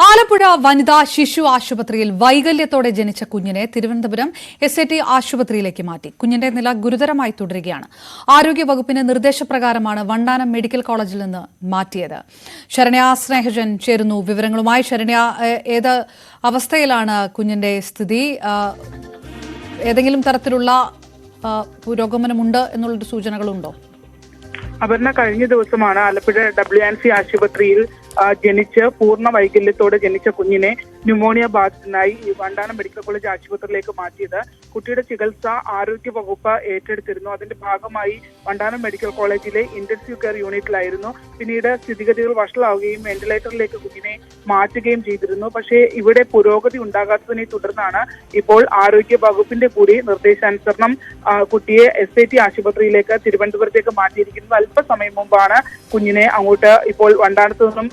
ആലപ്പുഴ വനിതാ ശിശു ആശുപത്രിയിൽ വൈകല്യത്തോടെ ജനിച്ച കുഞ്ഞിനെ തിരുവനന്തപുരം SAT ആശുപത്രിയിലേക്ക് മാറ്റി. കുഞ്ഞിന്റെ നില ഗുരുതരമായി തുടരുകയാണ്. ആരോഗ്യവകുപ്പിന്റെ നിർദ്ദേശപ്രകാരമാണ് വണ്ടാനം മെഡിക്കൽ കോളേജിൽ നിന്ന് മാറ്റിയത്. ശരണ്യ സ്നേഹജൻ ചേരുന്നു വിവരങ്ങളുമായി. ശരണ്യ, ഏത് അവസ്ഥയിലാണ് കുഞ്ഞിന്റെ സ്ഥിതി? ഏതെങ്കിലും തരത്തിലുള്ള പുരോഗമനമുണ്ട് എന്നുള്ളൊരു സൂചനകളുണ്ടോ? അപർണ, കഴിഞ്ഞ ദിവസമാണ് ആലപ്പുഴ WNC ആശുപത്രിയിൽ ജനിച്ച് പൂർണ്ണ വൈകല്യത്തോടെ ജനിച്ച കുഞ്ഞിനെ ന്യൂമോണിയ ബാധിതനായി വണ്ടാനം മെഡിക്കൽ കോളേജ് ആശുപത്രിയിലേക്ക് മാറ്റിയത്. കുട്ടിയുടെ ചികിത്സ ആരോഗ്യ വകുപ്പ് ഏറ്റെടുത്തിരുന്നു. അതിന്റെ ഭാഗമായി വണ്ടാനം മെഡിക്കൽ കോളേജിലെ ഇന്റൻസീവ് കെയർ യൂണിറ്റിലായിരുന്നു. പിന്നീട് സ്ഥിതിഗതികൾ വഷളാവുകയും വെന്റിലേറ്ററിലേക്ക് കുഞ്ഞിനെ മാറ്റുകയും ചെയ്തിരുന്നു. പക്ഷേ ഇവിടെ പുരോഗതി ഉണ്ടാകാത്തതിനെ തുടർന്നാണ് ഇപ്പോൾ ആരോഗ്യ വകുപ്പിന്റെ കൂടി നിർദ്ദേശാനുസരണം കുട്ടിയെ SAT ആശുപത്രിയിലേക്ക് തിരുവനന്തപുരത്തേക്ക് മാറ്റിയിരിക്കുന്നത്. അല്പസമയം മുമ്പാണ് കുഞ്ഞിനെ അങ്ങോട്ട് ഇപ്പോൾ വണ്ടാനത്ത് നിന്നും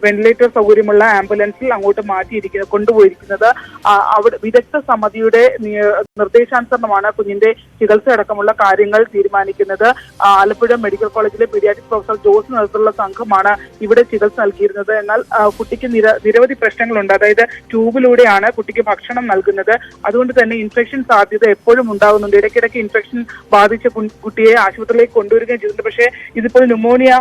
വെന്റിലേറ്റർ സൗകര്യമുള്ള ആംബുലൻസിൽ അങ്ങോട്ട് കൊണ്ടുപോയിരിക്കുന്നത്. അവിടെ വിദഗ്ധ സമിതിയുടെ നിർദ്ദേശാനുസരണമാണ് കുഞ്ഞിന്റെ ചികിത്സ അടക്കമുള്ള കാര്യങ്ങൾ തീരുമാനിക്കുന്നത്. ആലപ്പുഴ മെഡിക്കൽ കോളേജിലെ പീഡിയാട്രിക് പ്രൊഫസർ ജോസ് നേതൃത്വത്തിലുള്ള സംഘമാണ് ഇവിടെ ചികിത്സ നൽകിയിരുന്നത്. എന്നാൽ കുട്ടിക്ക് നിരവധി പ്രശ്നങ്ങളുണ്ട്. അതായത് ട്യൂബിലൂടെയാണ് കുട്ടിക്ക് ഭക്ഷണം നൽകുന്നത്. അതുകൊണ്ട് തന്നെ ഇൻഫെക്ഷൻ സാധ്യത എപ്പോഴും ഉണ്ടാകുന്നുണ്ട്. ഇടയ്ക്കിടയ്ക്ക് ഇൻഫെക്ഷൻ ബാധിച്ച കുട്ടിയെ ആശുപത്രിയിലേക്ക് കൊണ്ടുവരികയും ചെയ്തിട്ടുണ്ട്. പക്ഷേ ഇതിപ്പോൾ ന്യൂമോണിയ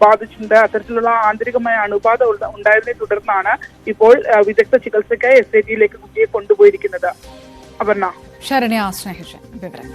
ബാധിച്ചിട്ടുണ്ട്. അത്തരത്തിലുള്ള ആന്തരികമായ അണുബാധ ഉണ്ടായതിനെ തുടർന്നാണ് ഇപ്പോൾ വിദഗ്ധ ചികിത്സയ്ക്കായി SAT കുട്ടിയെ കൊണ്ടുപോയിരിക്കുന്നത്. അപർണ. ശരണ്യ സ്നേഹിച്ചൻ വിവരം.